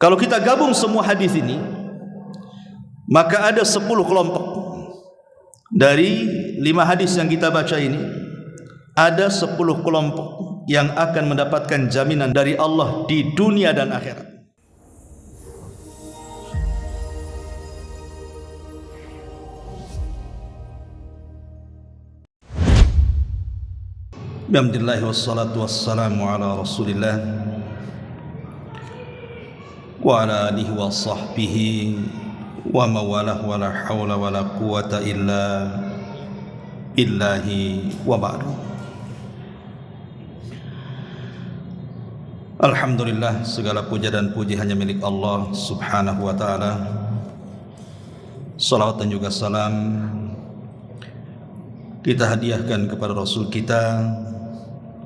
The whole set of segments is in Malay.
Kalau kita gabung semua hadis ini, maka ada 10 kelompok. Dari 5 hadis yang kita baca ini, ada 10 kelompok yang akan mendapatkan jaminan dari Allah di dunia dan akhirat. Alhamdulillah wassalatu wassalamu ala Rasulillah wa ala alihi wa sahbihi wa mawalah wa la hawla wa la quwata illa billahi wa ba'du. Alhamdulillah, segala puja dan puji hanya milik Allah subhanahu wa ta'ala. Salawat dan juga salam kita hadiahkan kepada Rasul kita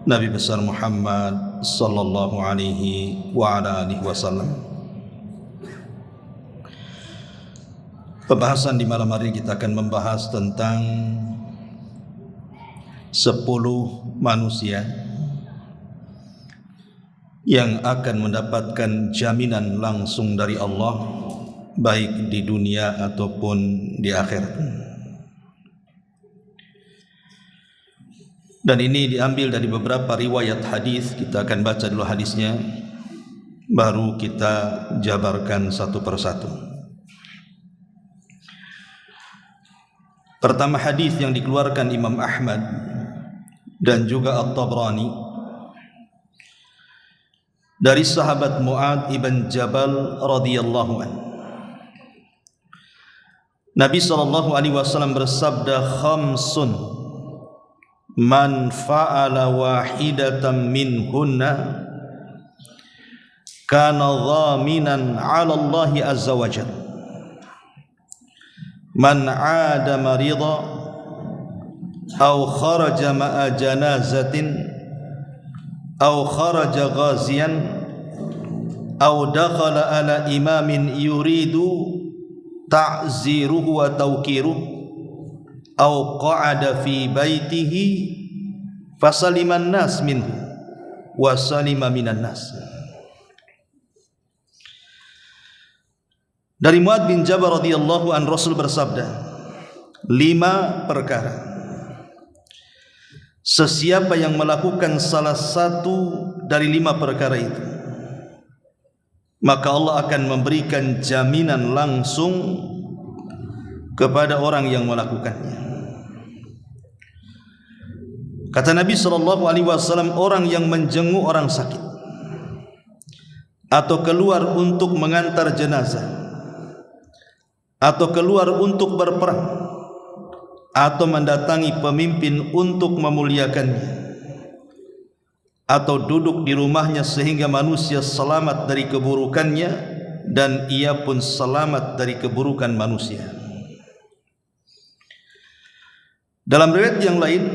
Nabi besar Muhammad sallallahu alaihi wa ala alihi wasallam. Pembahasan di malam hari kita akan membahas tentang 10 manusia yang akan mendapatkan jaminan langsung dari Allah, baik di dunia ataupun di akhirat. Dan ini diambil dari beberapa riwayat hadis. Kita akan baca dulu hadisnya, baru kita jabarkan satu persatu. Pertama, hadis yang dikeluarkan Imam Ahmad dan juga At-Tabrani dari sahabat Mu'adz ibn Jabal radhiyallahu anhu. Nabi sallallahu alaihi wasallam bersabda, "Khamsun man fa'ala wahidatan minhunna kana dhaminan 'ala Allah azza wa jalla. Man 'ada marida aw kharaja ma'a janazatin aw kharaja ghaziyan aw dakhala ala imamin yuridu ta'ziruhu wa tawqiruhu aw qa'ada fi baitihi fasaliman nas minhu wa salima minan nas." Dari Mu'adz bin Jabal radhiyallahu an, Rasul bersabda, 5 perkara sesiapa yang melakukan salah satu dari 5 perkara itu, maka Allah akan memberikan jaminan langsung kepada orang yang melakukannya. Kata Nabi sallallahu alaihi wasallam, orang yang menjenguk orang sakit atau keluar untuk mengantar jenazah atau keluar untuk berperang atau mendatangi pemimpin untuk memuliakannya atau duduk di rumahnya sehingga manusia selamat dari keburukannya dan ia pun selamat dari keburukan manusia. Dalam riwayat yang lain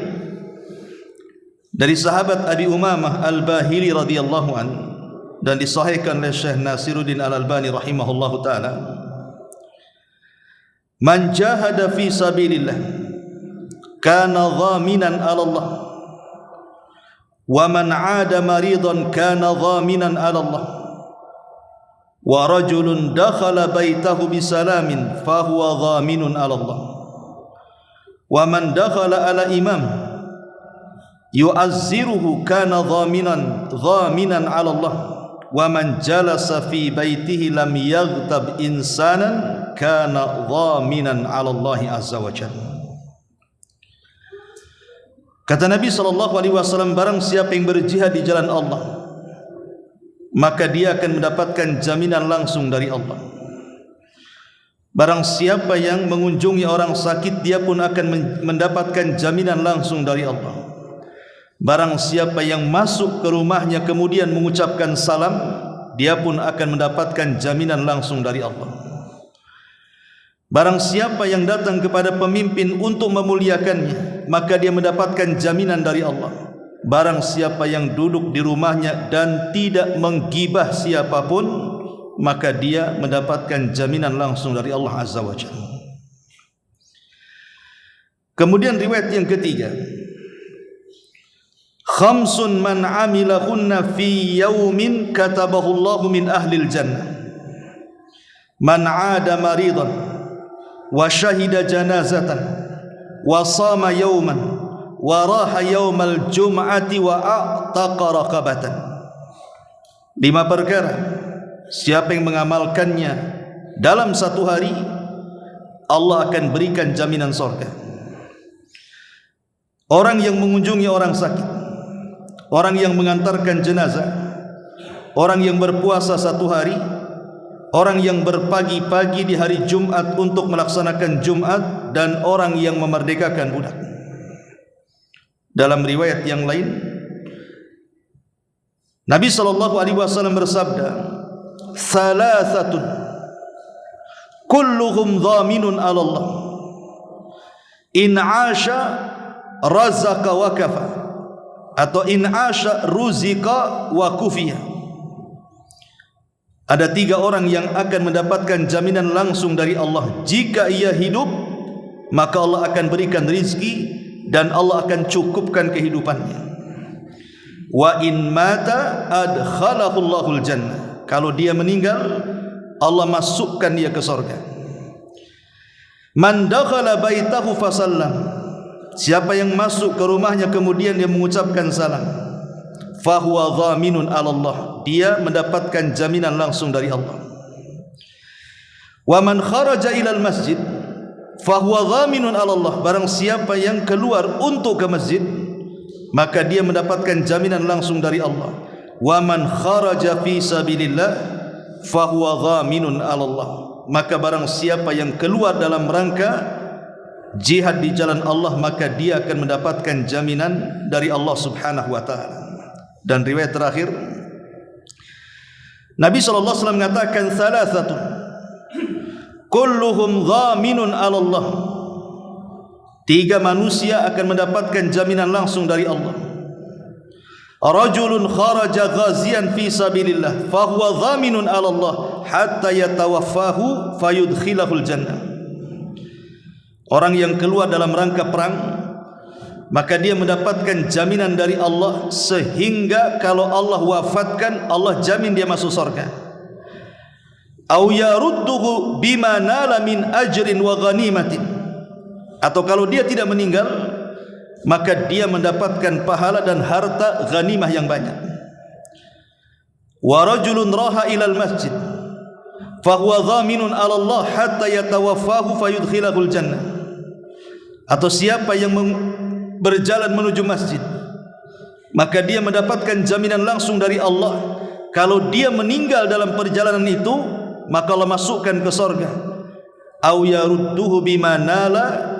dari sahabat Abi Umamah Al-Bahili radhiyallahu an dan disahihkan oleh Syekh Nasiruddin Al-Albani rahimahullahu taala, man jahada fi sabilillah kana dhaminan 'ala Allah wa man 'ada maridan kana dhaminan 'ala Allah wa rajulun dakhala baitahu bisalamin fa huwa dhaminun 'ala Allah wa man dakhala 'ala imam yu'azziruhu kana dhaminan 'ala Allah wa man jalasa fi baitihi lam yaghtab insanan kana dhaminan 'ala Allah azza wa jalla. Kata Nabi sallallahu alaihi wasallam, barang siapa yang berjihad di jalan Allah, maka dia akan mendapatkan jaminan langsung dari Allah. Barang siapa yang mengunjungi orang sakit, dia pun akan mendapatkan jaminan langsung dari Allah. Barang siapa yang masuk ke rumahnya kemudian mengucapkan salam, dia pun akan mendapatkan jaminan langsung dari Allah. Barang siapa yang datang kepada pemimpin untuk memuliakannya, maka dia mendapatkan jaminan dari Allah. Barang siapa yang duduk di rumahnya dan tidak menggibah siapapun, maka dia mendapatkan jaminan langsung dari Allah azza wa jalla. Kemudian riwayat yang ketiga, khamsun man amilahunna fi yaumin katabahu Allahu min ahlil jannah. man 'ada maridan wa syahida janazatan wa sama yawman wa raha yawmal jum'ati wa a'taqa raqabatan. 5 perkara siapa yang mengamalkannya dalam satu hari, Allah akan berikan jaminan surga. Orang yang mengunjungi orang sakit, orang yang mengantarkan jenazah, orang yang berpuasa satu hari, orang yang berpagi-pagi di hari Jumat untuk melaksanakan Jumat, dan orang yang memerdekakan budak. Dalam riwayat yang lain, Nabi SAW bersabda, "Salasatun kulluhum dhaminun 'ala Allah. In 'asha razaka wa kafa." Atau in 'asha ruzika wa kufiya. Ada 3 orang yang akan mendapatkan jaminan langsung dari Allah. Jika ia hidup, maka Allah akan berikan rizki dan Allah akan cukupkan kehidupannya. Wa in mata adkhalahu Allahul jannah. Kalau dia meninggal, Allah masukkan dia ke surga. Man dakhala baitahu fasallam. Siapa yang masuk ke rumahnya kemudian dia mengucapkan salam, fahuwa dhaminun 'ala Allah. Dia mendapatkan jaminan langsung dari Allah. Wa man kharaja ilal masjid fahuwa dhaminun 'ala Allah. Barang siapa yang keluar untuk ke masjid, maka dia mendapatkan jaminan langsung dari Allah. Wa man kharaja fi sabilillah fahuwa dhaminun 'ala Allah. Maka barang siapa yang keluar dalam rangka jihad di jalan Allah, maka dia akan mendapatkan jaminan dari Allah Subhanahu wa taala. Dan riwayat terakhir, Nabi SAW mengatakan, "Salasatun kulluhum dhaminun 'ala Allah." 3 manusia akan mendapatkan jaminan langsung dari Allah. Rajulun kharaja ghazian fi sabilillah fahuwa dhaminun 'ala Allah hatta yatawaffahu fayudkhilahul jannah. Orang yang keluar dalam rangka perang, maka dia mendapatkan jaminan dari Allah, sehingga kalau Allah wafatkan, Allah jamin dia masuk surga. Au yarudduhu bima nala min ajrin wa ghanimatin. Atau kalau dia tidak meninggal, maka dia mendapatkan pahala dan harta ghanimah yang banyak. Wa rajulun raha ilal masjid fahuwa dhaminun 'ala Allah hatta yatawaffahu fayudkhilahul jannah. Atau siapa yang berjalan menuju masjid, maka dia mendapatkan jaminan langsung dari Allah. Kalau dia meninggal dalam perjalanan itu, maka Allah masukkan ke surga. Au yarudduhu bima nala,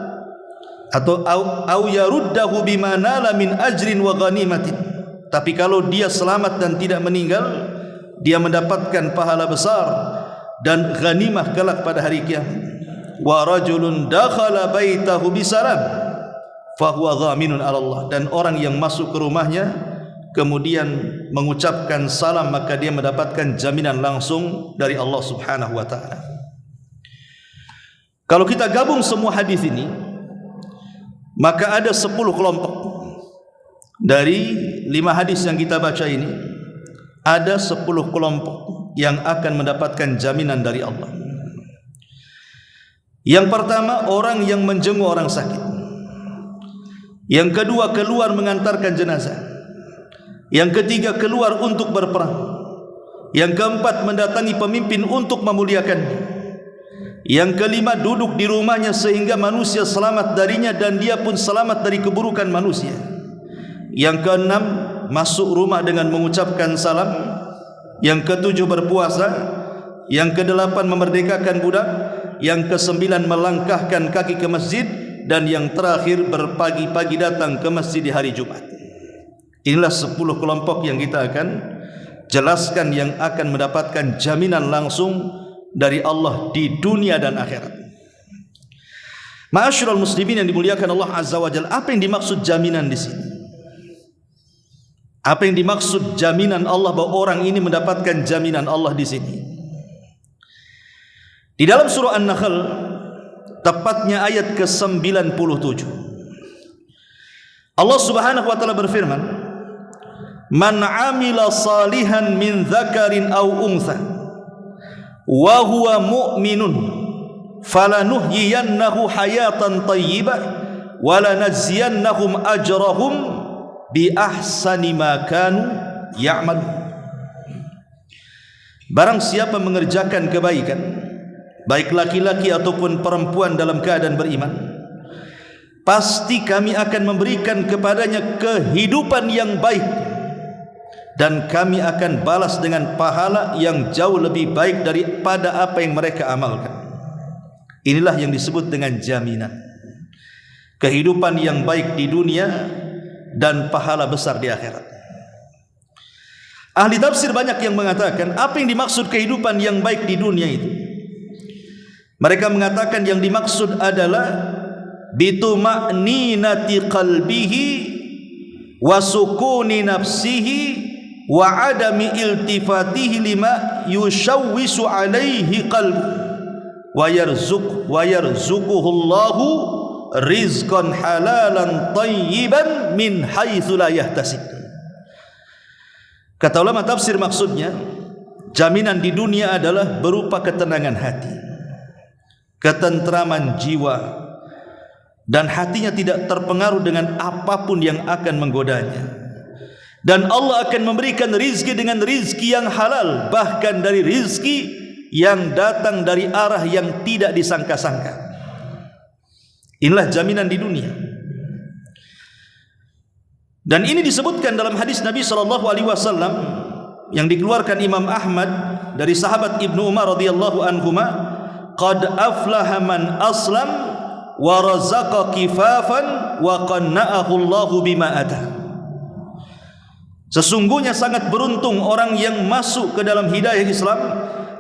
atau au yaruddahu bima nala min ajrin wa ghanimatin. Tapi kalau dia selamat dan tidak meninggal, dia mendapatkan pahala besar dan ghanimah kelak pada hari kiamat. Wa rajulun dakhala baitahu bisalam fahuwa dhaminun 'ala Allah. Dan orang yang masuk ke rumahnya kemudian mengucapkan salam, maka dia mendapatkan jaminan langsung dari Allah Subhanahu wa taala. Kalau kita gabung semua hadis ini, maka ada 10 kelompok. Dari 5 hadis yang kita baca ini, ada 10 kelompok yang akan mendapatkan jaminan dari Allah. Yang pertama, orang yang menjenguk orang sakit. Yang kedua, keluar mengantarkan jenazah. Yang ketiga, keluar untuk berperang. Yang keempat, mendatangi pemimpin untuk memuliakannya. Yang kelima, duduk di rumahnya sehingga manusia selamat darinya dan dia pun selamat dari keburukan manusia. Yang keenam, masuk rumah dengan mengucapkan salam. Yang ketujuh, berpuasa. Yang kedelapan, memerdekakan budak. Yang ke-9, melangkahkan kaki ke masjid. Dan yang terakhir, berpagi-pagi datang ke masjid di hari Jumat. Inilah 10 kelompok yang kita akan jelaskan, yang akan mendapatkan jaminan langsung dari Allah di dunia dan akhirat. Ma'asyiral muslimin yang dimuliakan Allah Azza wa Jalla, apa yang dimaksud jaminan di sini? Apa yang dimaksud jaminan Allah, bahwa orang ini mendapatkan jaminan Allah di sini? Di dalam surah An-Nahl, tepatnya ayat ke-97, Allah Subhanahu wa taala berfirman, "Man 'amila salihan min dzakarin aw untha wa huwa mu'minun falanuhyiyannahu hayatan thayyibah wa lanajziyannahum ajrahum bi ahsani ma kanu ya'malun. Barang siapa mengerjakan kebaikan, baik laki-laki ataupun perempuan dalam keadaan beriman, pasti kami akan memberikan kepadanya kehidupan yang baik, dan kami akan balas dengan pahala yang jauh lebih baik daripada apa yang mereka amalkan. Inilah yang disebut dengan jaminan kehidupan yang baik di dunia dan pahala besar di akhirat. Ahli tafsir banyak yang mengatakan apa yang dimaksud kehidupan yang baik di dunia itu. Mereka mengatakan yang dimaksud adalah bituma'ninati qalbihi wa sukuni nafsihi wa adami iltifatihi lima yushawwisu alaihi qalbu wa yarzuquhu Allahu rizqan halalan tayyiban min haitsu la yahtasib. Kata ulama tafsir, maksudnya jaminan di dunia adalah berupa ketenangan hati, ketentraman jiwa, dan hatinya tidak terpengaruh dengan apapun yang akan menggodanya. Dan Allah akan memberikan rizki dengan rizki yang halal, bahkan dari rizki yang datang dari arah yang tidak disangka-sangka. Inilah jaminan di dunia. Dan ini disebutkan dalam hadis Nabi SAW yang dikeluarkan Imam Ahmad dari sahabat Ibnu Umar radhiyallahu anhuma, qad aflaha man aslam wa razaqa kifafan wa qanna'ahu Allahu bima atah. Sesungguhnya sangat beruntung orang yang masuk ke dalam hidayah Islam,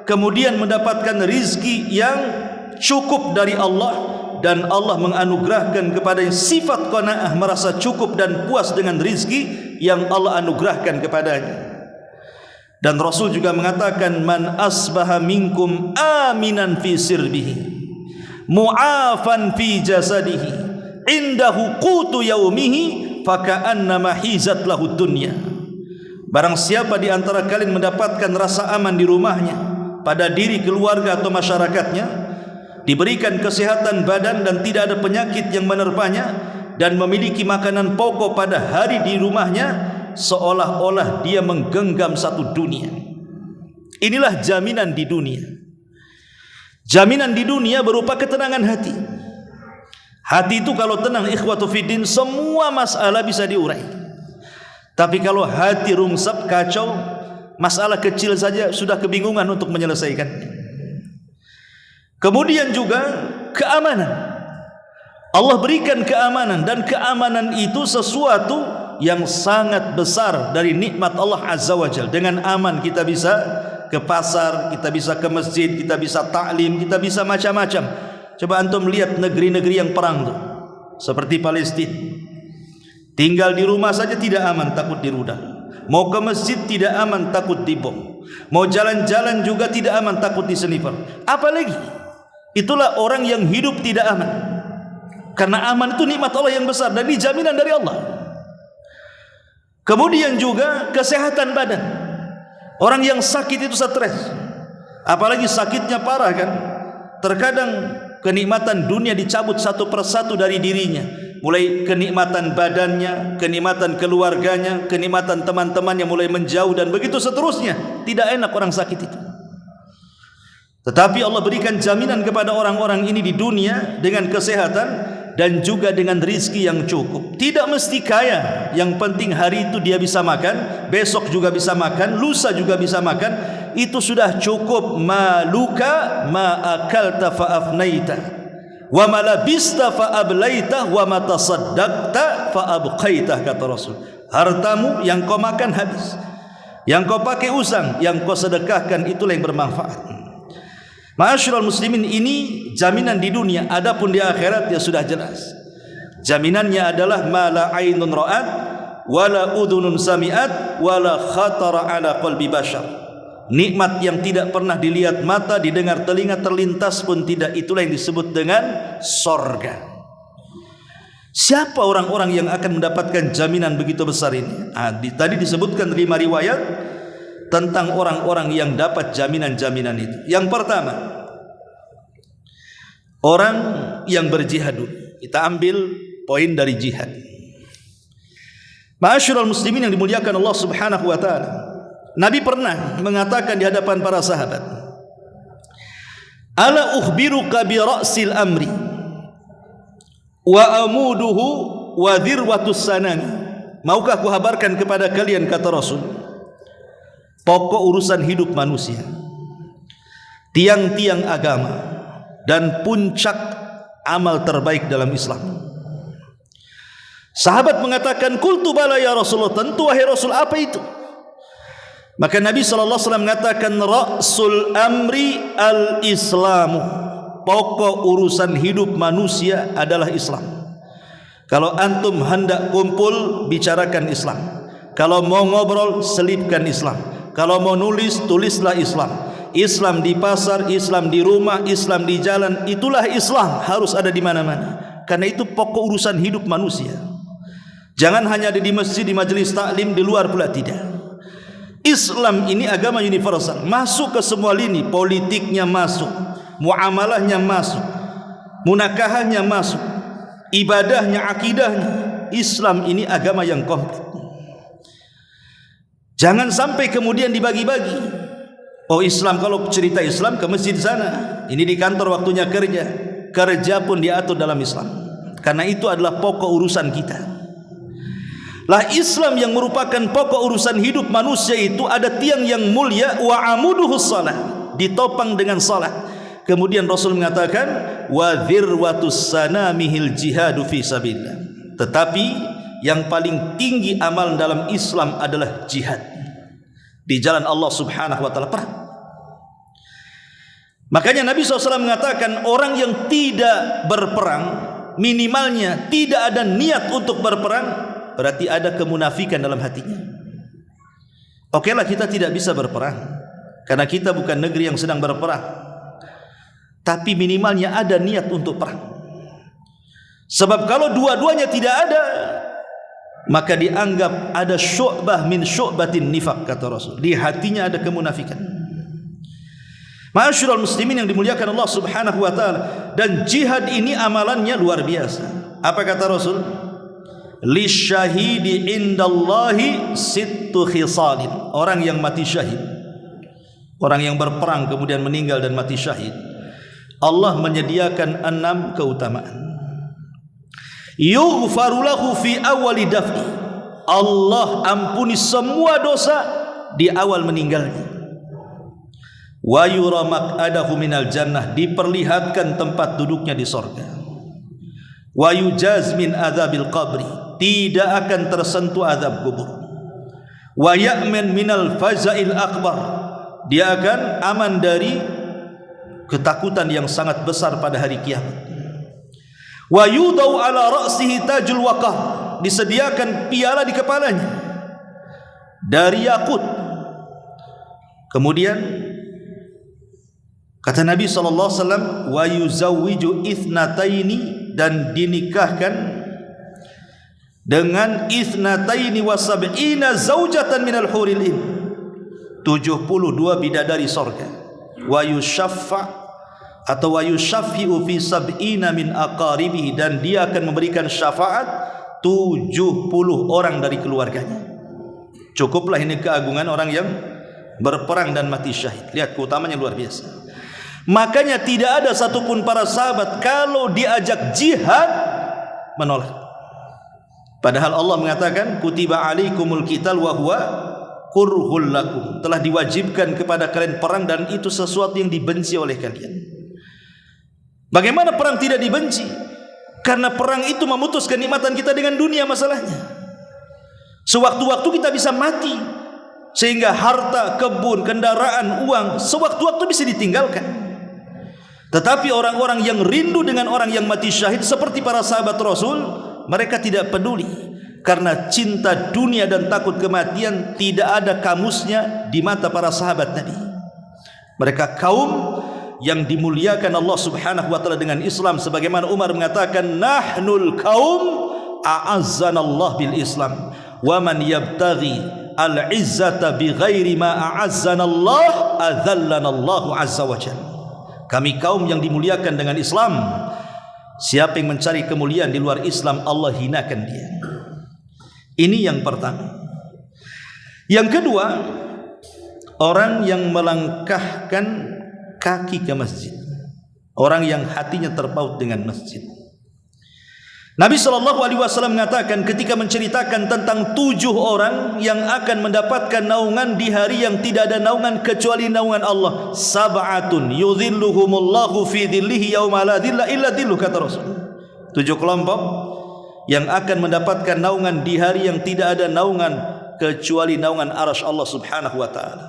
kemudian mendapatkan rizki yang cukup dari Allah, dan Allah menganugerahkan kepadanya sifat qanaah, merasa cukup dan puas dengan rizki yang Allah anugerahkan kepadanya. Dan Rasul juga mengatakan, man asbaha minkum aminan fi sirbihi mu'afan fi jasadihi indahu qutu yaumihi faka'annama hizat lahu dunya. Barang siapa di antara kalian mendapatkan rasa aman di rumahnya, pada diri, keluarga atau masyarakatnya, diberikan kesehatan badan dan tidak ada penyakit yang menerpanya, dan memiliki makanan pokok pada hari di rumahnya, seolah-olah dia menggenggam satu dunia. Inilah jaminan di dunia. Jaminan di dunia berupa ketenangan hati. Hati itu kalau tenang, ikhwatu fiddin, semua masalah bisa diurai. Tapi kalau hati rungsep, kacau, masalah kecil saja sudah kebingungan untuk menyelesaikannya. Kemudian juga keamanan. Allah berikan keamanan, dan keamanan itu sesuatu yang sangat besar dari nikmat Allah Azza wa Jalla. Dengan aman kita bisa ke pasar, kita bisa ke masjid, kita bisa taklim, kita bisa macam-macam. Coba antum lihat negeri-negeri yang perang tuh, seperti Palestina. Tinggal di rumah saja tidak aman, takut dirudal. Mau ke masjid tidak aman, takut dibom. Mau jalan-jalan juga tidak aman, takut diseniper. Apalagi itulah orang yang hidup tidak aman. Karena aman itu nikmat Allah yang besar dan dijaminan dari Allah. Kemudian juga kesehatan badan. Orang yang sakit itu stres, apalagi sakitnya parah kan. Terkadang kenikmatan dunia dicabut satu persatu dari dirinya. Mulai kenikmatan badannya, kenikmatan keluarganya, kenikmatan teman-temannya mulai menjauh, dan begitu seterusnya. Tidak enak orang sakit itu. Tetapi Allah berikan jaminan kepada orang-orang ini di dunia dengan kesehatan dan juga dengan rizki yang cukup. Tidak mesti kaya, yang penting hari itu dia bisa makan, besok juga bisa makan, lusa juga bisa makan. Itu sudah cukup. Maluka ma akalta fa afnaita wa ma labista fa ablaita wa ma tasaddaqta fa abqaita, kata Rasul. Hartamu yang kau makan habis, yang kau pakai usang, yang kau sedekahkan, itulah yang bermanfaat. Ma'asyiral muslimin, ini jaminan di dunia. Adapun di akhirat ya sudah jelas. Jaminannya adalah ma la ainun ra'at wa la udhunun sami'at wa la khatara ala qalbi bashar. Nikmat yang tidak pernah dilihat mata, didengar telinga, terlintas pun tidak. Itulah yang disebut dengan sorga. Siapa orang-orang yang akan mendapatkan jaminan begitu besar ini? Tadi disebutkan 5 riwayat. tentang orang-orang yang dapat jaminan-jaminan itu. Yang pertama, orang yang berjihad dulu. Kita ambil poin dari jihad. Ma'asyiral muslimin yang dimuliakan Allah Subhanahu wa taala. Nabi pernah mengatakan di hadapan para sahabat, "Ala ukhbiruka bi ra'sil amri wa amuduhu wa dhirwatus sanami." Maukah aku habarkan kepada kalian, kata Rasul, pokok urusan hidup manusia, tiang-tiang agama, dan puncak amal terbaik dalam Islam. Sahabat mengatakan, "Qultu bala ya Rasulullah." Tentu wahai Rasul, apa itu? Maka Nabi SAW mengatakan, "Ra'sul amri al-islamu." Pokok urusan hidup manusia adalah Islam. Kalau antum hendak kumpul, bicarakan Islam. Kalau mau ngobrol, selipkan Islam. Kalau mau nulis, tulislah Islam. Islam di pasar, Islam di rumah, Islam di jalan, itulah Islam, harus ada di mana-mana. Karena itu pokok urusan hidup manusia. Jangan hanya ada di masjid, di majelis taklim, di luar pula tidak. Islam ini agama universal, masuk ke semua lini. Politiknya masuk, muamalahnya masuk, munakahahnya masuk, ibadahnya, akidahnya. Islam ini agama yang komplit. Jangan sampai kemudian dibagi-bagi. Oh, Islam, kalau cerita Islam ke masjid sana, ini di kantor waktunya kerja, kerja pun diatur dalam Islam. Karena itu adalah pokok urusan kita. Lah, Islam yang merupakan pokok urusan hidup manusia itu ada tiang yang mulia, wa amuduhu shalah, ditopang dengan salat. Kemudian Rasul mengatakan, wa dhirwatus sanamihil jihadu fi sabilillah. Tetapi yang paling tinggi amal dalam Islam adalah jihad di jalan Allah Subhanahu wa taala, perang. Makanya Nabi SAW mengatakan, orang yang tidak berperang, minimalnya tidak ada niat untuk berperang, berarti ada kemunafikan dalam hatinya. Oke lah, kita tidak bisa berperang karena kita bukan negeri yang sedang berperang, tapi minimalnya ada niat untuk perang. Sebab kalau dua-duanya tidak ada, maka dianggap ada syu'bah min syu'batin nifaq, kata Rasul. Di hatinya ada kemunafikan. Ma'asyiral muslimin yang dimuliakan Allah Subhanahu wa taala. Dan jihad ini amalannya luar biasa. Apa kata Rasul? Lisyahidi indallahi sittu khisalin. Orang yang mati syahid, orang yang berperang kemudian meninggal dan mati syahid, Allah menyediakan 6 keutamaan. Yughfaru lahu fi awali daf'i. Allah ampuni semua dosa di awal meninggalnya. Wa yura maq'adahu minal jannah, diperlihatkan tempat duduknya di sorga. Wa yujaz min adzabil qabri, tidak akan tersentuh azab kubur. Wa ya'man minal faza'il akbar, dia akan aman dari ketakutan yang sangat besar pada hari kiamat. Wa yudau ala ra'sihi tajul waqah, disediakan piala di kepalanya dari yakut. Kemudian kata Nabi SAW, wa yuzawwiju ithnataini, dan dinikahkan dengan ithnataini wa sab'ina zaujatan minal huril in, 72 bidadari sorga. Wa yushaffa atau wa yushaffi'u fi sab'ina min aqaribihi, dan dia akan memberikan syafaat 70 orang dari keluarganya. Cukuplah ini keagungan orang yang berperang dan mati syahid. Lihat keutamanya luar biasa. Makanya tidak ada satupun para sahabat kalau diajak jihad menolak. Padahal Allah mengatakan, kutiba alaikumul qital wa huwa kurhul lakum, telah diwajibkan kepada kalian perang dan itu sesuatu yang dibenci oleh kalian. Bagaimana perang tidak dibenci? Karena perang itu memutus kenikmatan kita dengan dunia. Masalahnya sewaktu-waktu kita bisa mati, sehingga harta, kebun, kendaraan, uang sewaktu-waktu bisa ditinggalkan. Tetapi orang-orang yang rindu dengan orang yang mati syahid seperti para sahabat Rasul, mereka tidak peduli. Karena cinta dunia dan takut kematian tidak ada kamusnya di mata para sahabat Nabi. Mereka kaum yang dimuliakan Allah Subhanahu wa taala dengan Islam, sebagaimana Umar mengatakan, nahnul kaum a'azzanallah bil Islam wa man yabtaghi al-izzata bighairi ma a'azzana Allah adzallana Allah azza wa jalla. Kami kaum yang dimuliakan dengan Islam. Siapa yang mencari kemuliaan di luar Islam, Allah hinakan dia. Ini yang pertama. Yang kedua, orang yang melangkahkan kaki ke masjid, orang yang hatinya terpaut dengan masjid. Nabi SAW mengatakan ketika menceritakan tentang 7 orang yang akan mendapatkan naungan di hari yang tidak ada naungan kecuali naungan Allah. Sab'atun yudhilluhumullahu fi dhillihi yawma la dhilla illa dhilluh, kata Rasul. 7 kelompok yang akan mendapatkan naungan di hari yang tidak ada naungan kecuali naungan arasy Allah Subhanahu wa taala.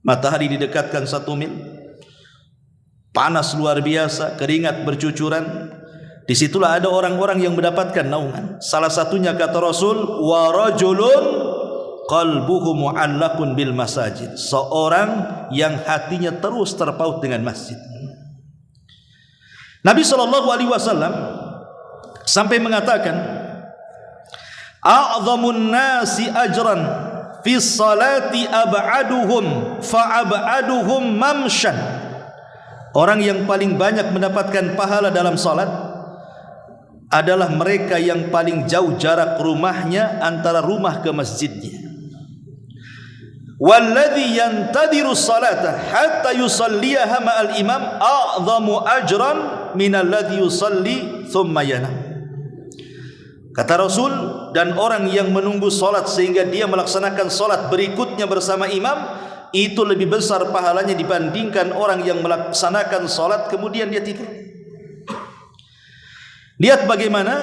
Matahari didekatkan 1 mil, panas luar biasa, keringat bercucuran. Disitulah ada orang-orang yang mendapatkan naungan. Salah satunya kata Rasul, wa rajulun qalbuhu mu'allaqun bil masajid, seorang yang hatinya terus terpaut dengan masjid. Nabi SAW sampai mengatakan, a'zamun nasi ajran fi salati ab'aduhum fa ab'aduhum mamshan. Orang yang paling banyak mendapatkan pahala dalam salat adalah mereka yang paling jauh jarak rumahnya antara rumah ke masjidnya. Walladhi yantadiru salata hatta yusalliyaha ma'al imam a'zamu ajran minalladhi yusalli thumma yanam. Kata Rasul, dan orang yang menunggu salat sehingga dia melaksanakan salat berikutnya bersama imam, itu lebih besar pahalanya dibandingkan orang yang melaksanakan salat kemudian dia tidur. Lihat bagaimana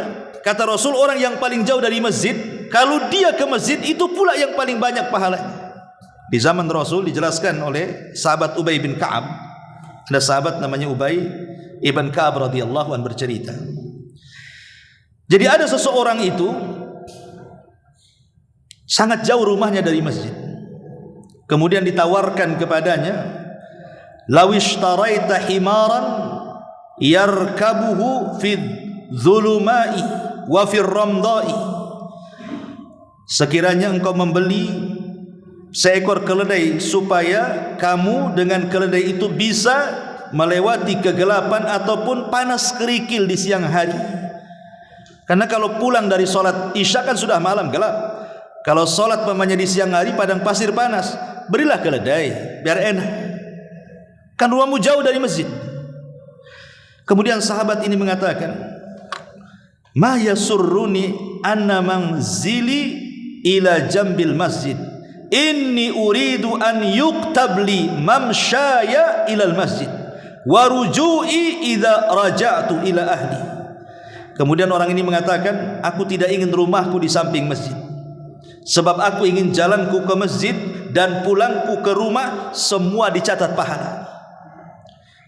kata Rasul, orang yang paling jauh dari masjid, kalau dia ke masjid itu pula yang paling banyak pahalanya. Di zaman Rasul dijelaskan oleh sahabat Ubay bin Ka'ab. Ada sahabat namanya Ubay ibn Ka'ab radhiyallahu anhu bercerita. Jadi ada seseorang itu sangat jauh rumahnya dari masjid. Kemudian ditawarkan kepadanya, "Lawishtaraita himaran yarkabuhu fi zulumai wa fir ramdai." Sekiranya engkau membeli seekor keledai supaya kamu dengan keledai itu bisa melewati kegelapan ataupun panas kerikil di siang hari. Karena kalau pulang dari sholat isya kan sudah malam gelap. Kalau sholat pemanya di siang hari padang pasir panas, berilah keledai biar enak. Kan rumahmu jauh dari masjid. Kemudian sahabat ini mengatakan, ma yasurruni anna manzili ila jambil masjid, inni uridu an yuktabli mamshaya ilal masjid wa ruju'i idza raja'tu ila ahli. Kemudian orang ini mengatakan, aku tidak ingin rumahku di samping masjid, sebab aku ingin jalanku ke masjid dan pulangku ke rumah semua dicatat pahala.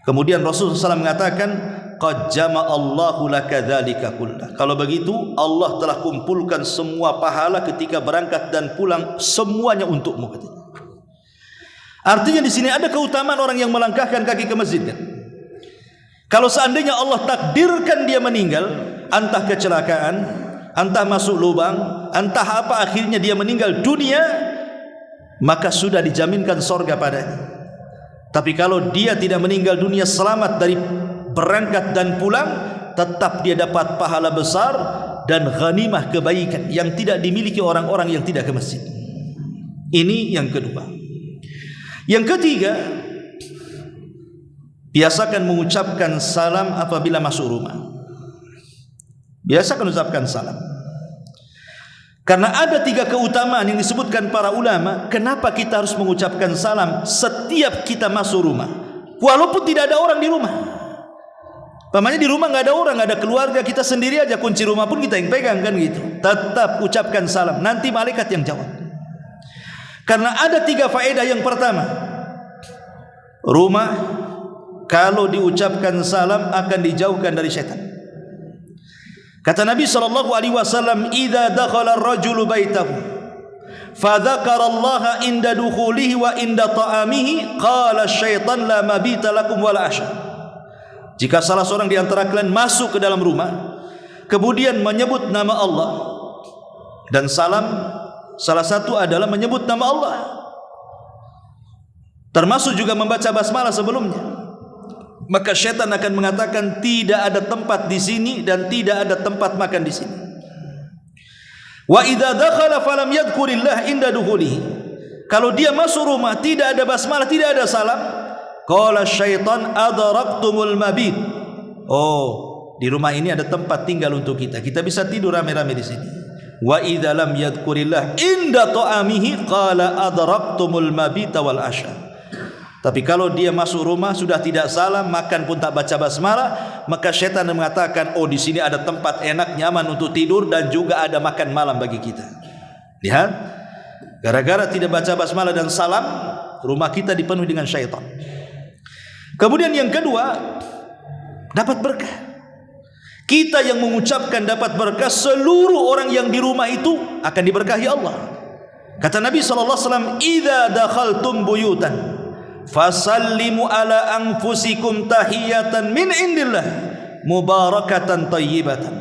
Kemudian Rasulullah SAW mengatakan, qad jama'allahu laka dzalika kullah. Kalau begitu Allah telah kumpulkan semua pahala ketika berangkat dan pulang, semuanya untukmu. Artinya di sini ada keutamaan orang yang melangkahkan kaki ke masjid kan? Kalau seandainya Allah takdirkan dia meninggal, entah kecelakaan, entah masuk lubang, entah apa, akhirnya dia meninggal dunia, maka sudah dijaminkan sorga padanya. Tapi kalau dia tidak meninggal dunia selamat dari berangkat dan pulang, tetap dia dapat pahala besar dan ghanimah kebaikan yang tidak dimiliki orang-orang yang tidak ke masjid. Ini yang kedua. Yang ketiga, biasakan mengucapkan salam apabila masuk rumah. Biasakan mengucapkan salam. Karena ada 3 keutamaan yang disebutkan para ulama, kenapa kita harus mengucapkan salam setiap kita masuk rumah, walaupun tidak ada orang di rumah. Pamannya di rumah nggak ada orang, nggak ada keluarga, kita sendiri aja, kunci rumah pun kita yang pegang kan gitu. Tetap ucapkan salam, nanti malaikat yang jawab. Karena ada 3 faedah. Yang pertama, rumah kalau diucapkan salam akan dijauhkan dari syaitan. Kata Nabi SAW, idza dakhala ar-rajulu baitahu fa dzakara Allah inda dukhulihi wa inda ta'amihi qala asy-syaitan la mabita lakum wala asya. Jika salah seorang di antara kalian masuk ke dalam rumah, kemudian menyebut nama Allah dan salam Salah satu adalah menyebut nama Allah, termasuk juga membaca basmalah sebelumnya. Maka syaitan akan mengatakan tidak ada tempat di sini dan tidak ada tempat makan di sini. Wa idza dakhala falam yadhkurillah inda dukhulihi. Kalau dia masuk rumah tidak ada basmalah, tidak ada salam, qala syaitan adraktumul mabit. Oh, di rumah ini ada tempat tinggal untuk kita. Kita bisa tidur rame-rame di sini. Wa idza lam yadhkurillah inda ta'amihi qala adraktumul mabita wal asha. Tapi kalau dia masuk rumah sudah tidak salam, makan pun tak baca basmalah, maka syaitan mengatakan, oh di sini ada tempat enak, nyaman untuk tidur dan juga ada makan malam bagi kita. Lihat, gara-gara tidak baca basmalah dan salam, rumah kita dipenuhi dengan syaitan. Kemudian yang kedua, dapat berkah. Kita yang mengucapkan dapat berkah, seluruh orang yang di rumah itu akan diberkahi Allah. Kata Nabi SAW, idza dakhaltum buyutan fasallimu ala anfusikum tahiyatan min indillah mubarakatan tayyibatan.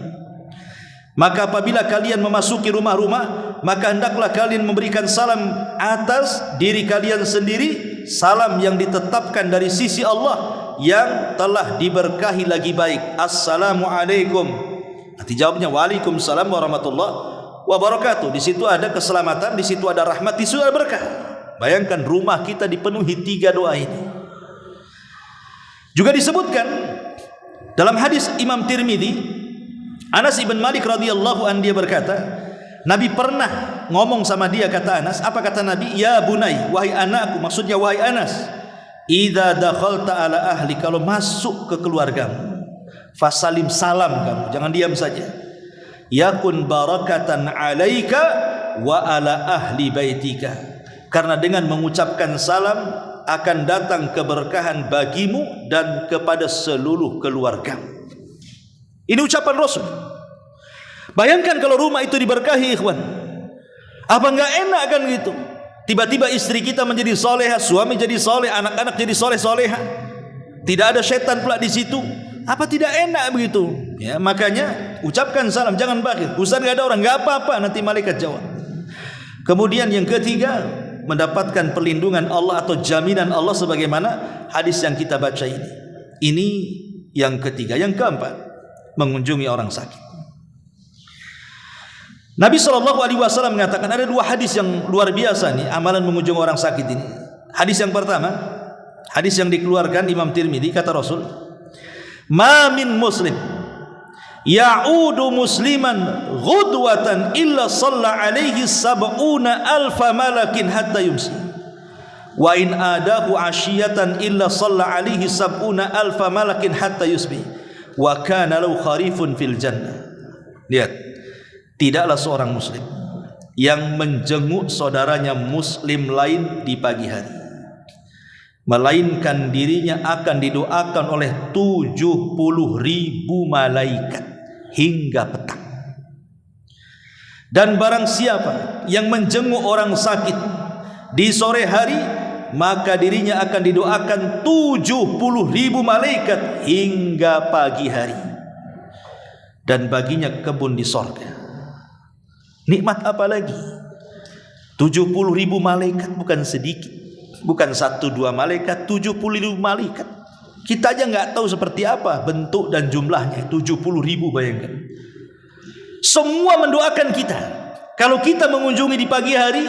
Maka apabila kalian memasuki rumah-rumah, maka hendaklah kalian memberikan salam atas diri kalian sendiri, salam yang ditetapkan dari sisi Allah yang telah diberkahi lagi baik. Assalamualaikum. Nanti jawabnya waalaikumsalam warahmatullahi wabarakatuh. Di situ ada keselamatan, di situ ada rahmat, di situ ada berkah. Bayangkan rumah kita dipenuhi 3 doa ini. Juga disebutkan dalam hadis Imam Tirmidzi, Anas ibn Malik radhiyallahu an, dia berkata, Nabi pernah ngomong sama dia, kata Anas, apa kata Nabi? Ya bunai, wahai anakku, maksudnya wahai Anas, idza dakhalta ala ahli, kalau masuk ke keluargamu, fasalim, salam kamu, jangan diam saja. Yakun barakatan alaika wa ala ahli baitika, karena dengan mengucapkan salam akan datang keberkahan bagimu dan kepada seluruh keluargamu. Ini ucapan Rasul. Bayangkan kalau rumah itu diberkahi, ikhwan, apa enggak enak kan gitu? Tiba-tiba istri kita menjadi solehah, suami jadi soleh, anak-anak jadi soleh-soleha, tidak ada setan pula di situ. Apa tidak enak begitu? Ya, makanya ucapkan salam, jangan bakhil. Ustaz enggak ada orang, enggak apa-apa, nanti malaikat jawab. Kemudian yang ketiga, mendapatkan perlindungan Allah atau jaminan Allah sebagaimana hadis yang kita baca ini. Ini yang ketiga. Yang keempat, mengunjungi orang sakit. Nabi SAW mengatakan ada 2 hadis yang luar biasa nih, amalan mengunjungi orang sakit ini. Hadis yang pertama, hadis yang dikeluarkan Imam Tirmidzi, kata Rasul, ma min muslim ya'udu musliman ghudwatan illa shalla alaihi sab'una alfa malakin hatta yumsi wa in adahu ashiyatan illa shalla alaihi sab'una alfa malakin hatta yusbi wa kana lahu kharifun fil jannah. Lihat, tidaklah seorang muslim yang menjenguk saudaranya muslim lain di pagi hari, melainkan dirinya akan didoakan oleh 70.000 malaikat hingga petang. Dan barang siapa yang menjenguk orang sakit di sore hari, maka dirinya akan didoakan 70.000 malaikat hingga pagi hari. Dan baginya kebun di sorga. Nikmat apa lagi? 70.000 malaikat bukan sedikit, bukan 1-2 malaikat, 70.000 malaikat. Kita aja nggak tahu seperti apa bentuk dan jumlahnya. 70.000, bayangkan. Semua mendoakan kita. Kalau kita mengunjungi di pagi hari,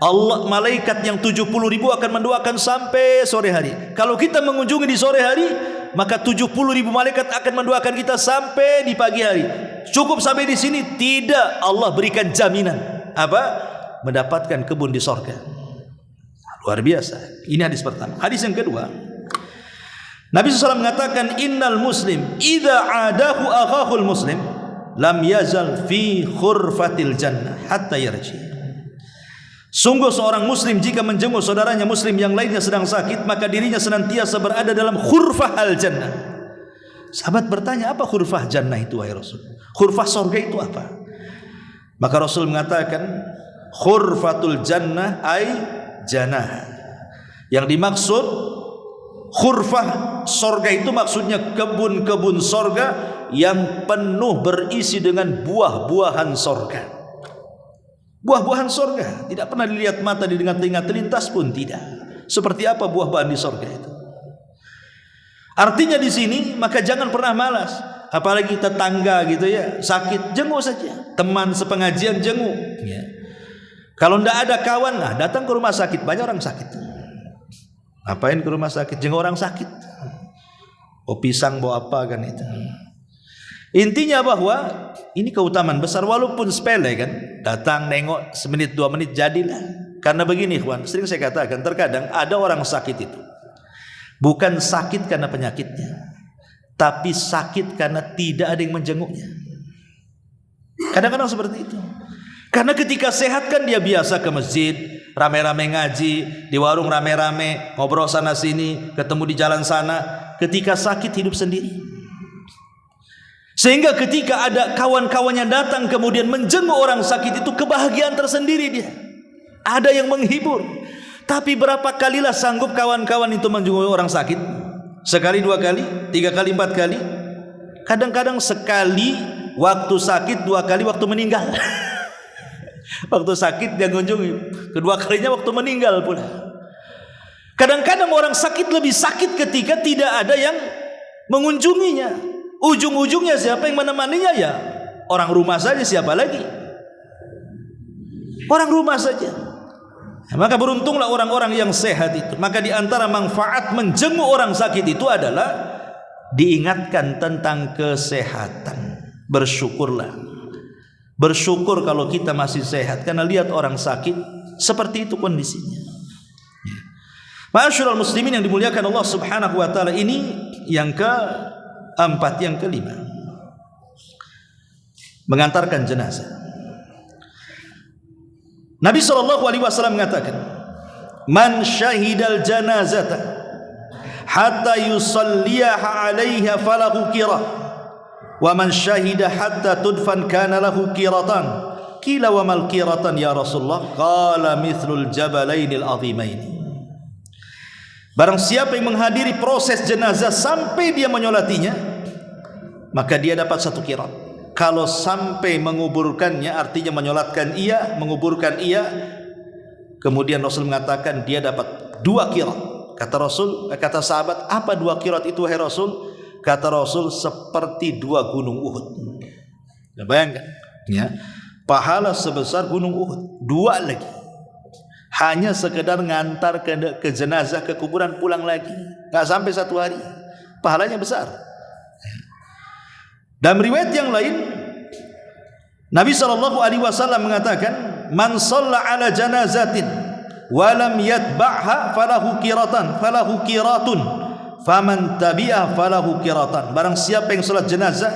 Allah, malaikat yang 70.000 akan mendoakan sampai sore hari. Kalau kita mengunjungi di sore hari, maka 70.000 malaikat akan mendoakan kita sampai di pagi hari. Cukup sampai di sini? Tidak. Allah berikan jaminan apa? Mendapatkan kebun di sorga. Luar biasa. Ini hadis pertama. Hadis yang kedua, Nabi SAW mengatakan, innal muslim idza adahu akhahul muslim lam yazal fi khurfatil jannah hatta yarji. Sungguh seorang muslim jika menjenguk saudaranya muslim yang lainnya sedang sakit, maka dirinya senantiasa berada dalam khurfah al jannah. Sahabat bertanya, apa khurfah jannah itu wahai Rasul? Khurfah surga itu apa? Maka Rasul mengatakan, khurfatul jannah ay janah. Yang dimaksud khurfah surga itu maksudnya kebun-kebun surga yang penuh berisi dengan buah-buahan surga. Buah-buahan sorga tidak pernah dilihat mata, didengar telinga, terlintas pun tidak. Seperti apa buah-buahan di sorga itu? Artinya di sini maka jangan pernah malas. Apalagi tetangga gitu ya, sakit, jenguk saja. Teman sepengajian, jenguk ya. Kalau tidak ada kawan, nah datang ke rumah sakit. Banyak orang sakit. Ngapain ke rumah sakit? Jenguk orang sakit. Oh pisang bawa apa kan itu. Intinya bahwa ini keutamaan besar walaupun sepele kan. Datang nengok semenit 2 menit jadilah. Karena begini kawan, sering saya katakan terkadang ada orang sakit itu bukan sakit karena penyakitnya, tapi sakit karena tidak ada yang menjenguknya. Kadang-kadang seperti itu. Karena ketika sehat kan dia biasa ke masjid, rame-rame ngaji, di warung rame-rame, ngobrol sana sini, ketemu di jalan sana. Ketika sakit hidup sendiri. Sehingga ketika ada kawan-kawannya datang kemudian menjenguk orang sakit itu kebahagiaan tersendiri dia. Ada yang menghibur. Tapi berapa kalilah sanggup kawan-kawan itu menjenguk orang sakit? Sekali, 2 kali, 3 kali, 4 kali. Kadang-kadang sekali waktu sakit, 2 kali waktu meninggal. Waktu sakit dia mengunjungi, kedua kalinya waktu meninggal pula. Kadang-kadang orang sakit lebih sakit ketika tidak ada yang mengunjunginya. Ujung-ujungnya siapa yang menemaninya? Ya orang rumah saja, siapa lagi? Orang rumah saja. Maka beruntunglah orang-orang yang sehat itu. Maka di antara manfaat menjenguk orang sakit itu adalah diingatkan tentang kesehatan. Bersyukurlah. Bersyukur kalau kita masih sehat, karena lihat orang sakit seperti itu kondisinya. Ma'asyiral muslimin yang dimuliakan Allah Subhanahu wa taala, ini yang keempat, yang kelima. Mengantarkan jenazah. Nabi SAW mengatakan, "Man syahidal janazata hatta yusalliyaha 'alaiha falahu qirah, wa man syahida hatta tudfan kana lahu qiratan." Qila wa mal qiratan ya Rasulullah? Qala mithlul jabalainil azimain. Barang siapa yang menghadiri proses jenazah sampai dia menyolatinya, maka dia dapat 1 qirat. Kalau sampai menguburkannya, artinya menyolatkan ia, menguburkan ia, kemudian Rasul mengatakan dia dapat 2 qirat. Kata sahabat, apa 2 qirat itu wahai Rasul? Kata Rasul, seperti 2 gunung Uhud. Bayangkan ya, pahala sebesar gunung Uhud, 2 lagi. Hanya sekedar ngantar ke jenazah, ke kuburan, pulang lagi, nggak sampai 1 hari, pahalanya besar. Dalam riwayat yang lain, Nabi SAW mengatakan, "Man shalla ala janazatin wa lam yatba'ha falahu qiratun, faman tabi'ah falahu qiratan." Barang siapa yang salat jenazah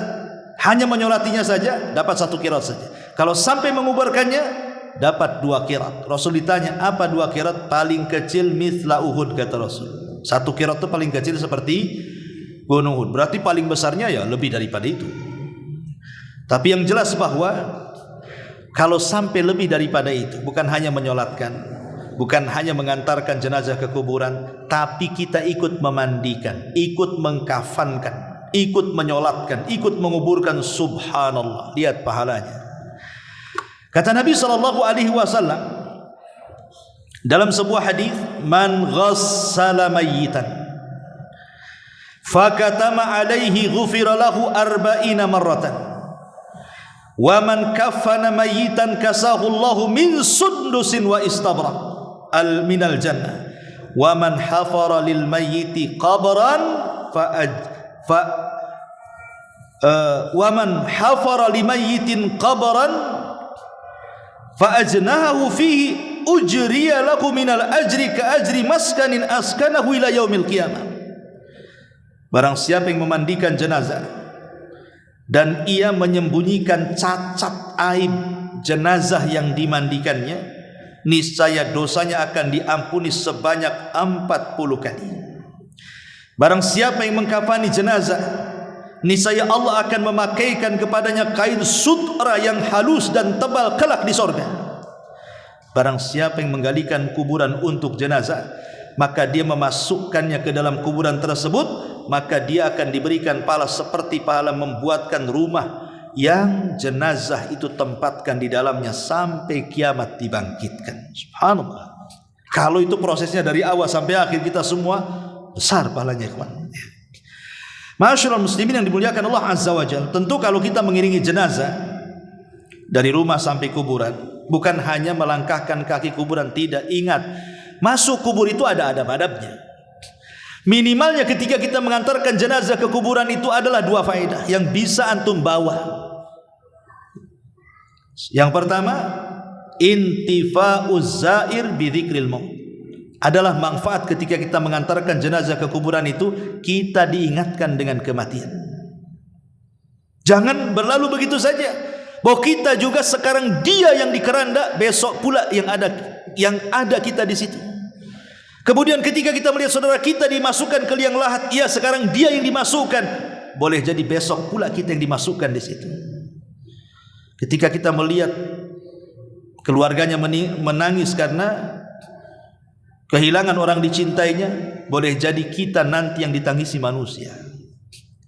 hanya menyolatinya saja, dapat 1 qirat saja. Kalau sampai menguburkannya, dapat 2 qirat. Rasul ditanya, apa 2 qirat? Paling kecil mithla Uhud, kata Rasul. 1 qirat itu paling kecil seperti gunung Uhud. Berarti paling besarnya ya lebih daripada itu. Tapi yang jelas bahwa kalau sampai lebih daripada itu, bukan hanya menyolatkan, bukan hanya mengantarkan jenazah ke kuburan, tapi kita ikut memandikan, ikut mengkafankan, ikut menyolatkan, ikut menguburkan, subhanallah, lihat pahalanya. Kata Nabi SAW dalam sebuah hadis, "Man ghassala mayyitan fakatama alaihi ghufira lahu 40 marratan, wa man kaffana mayyitan kasahu Allahu min sundusin wa istabra minal jannah, wa man hafara lil mayyiti qabran wa man hafara limayyitin qabran fa ajnahu fihi ujriya lahu minal ajri ka ajri maskanin askanahu ila yaumil qiyamah." Barang siapa yang memandikan jenazah dan ia menyembunyikan cacat aib jenazah yang dimandikannya, niscaya dosanya akan diampuni sebanyak 40 kali. Barang siapa yang mengkafani jenazah, niscaya Allah akan memakaikan kepadanya kain sutra yang halus dan tebal kelak di sorga. Barang siapa yang menggalikan kuburan untuk jenazah, maka dia memasukkannya ke dalam kuburan tersebut, maka dia akan diberikan pahala seperti pahala membuatkan rumah yang jenazah itu tempatkan di dalamnya sampai kiamat dibangkitkan. Subhanallah. Kalau itu prosesnya dari awal sampai akhir, kita semua besar pahalanya, ikhwan. Ma'asyiral muslimin yang dimuliakan Allah Azza wa Jalla, tentu kalau kita mengiringi jenazah dari rumah sampai kuburan, bukan hanya melangkahkan kaki kuburan, tidak. Ingat, masuk kubur itu ada adab-adabnya. Minimalnya ketika kita mengantarkan jenazah ke kuburan itu adalah 2 faedah yang bisa antum bawa. Yang pertama, intifa'uz zair bi dzikril maut. Adalah manfaat ketika kita mengantarkan jenazah ke kuburan itu, kita diingatkan dengan kematian. Jangan berlalu begitu saja, bahwa kita juga sekarang dia yang di keranda, besok pula yang ada kita di situ. Kemudian ketika kita melihat saudara kita dimasukkan ke liang lahat, iya sekarang dia yang dimasukkan, boleh jadi besok pula kita yang dimasukkan di situ. Ketika kita melihat keluarganya menangis karena kehilangan orang dicintainya, boleh jadi kita nanti yang ditangisi manusia.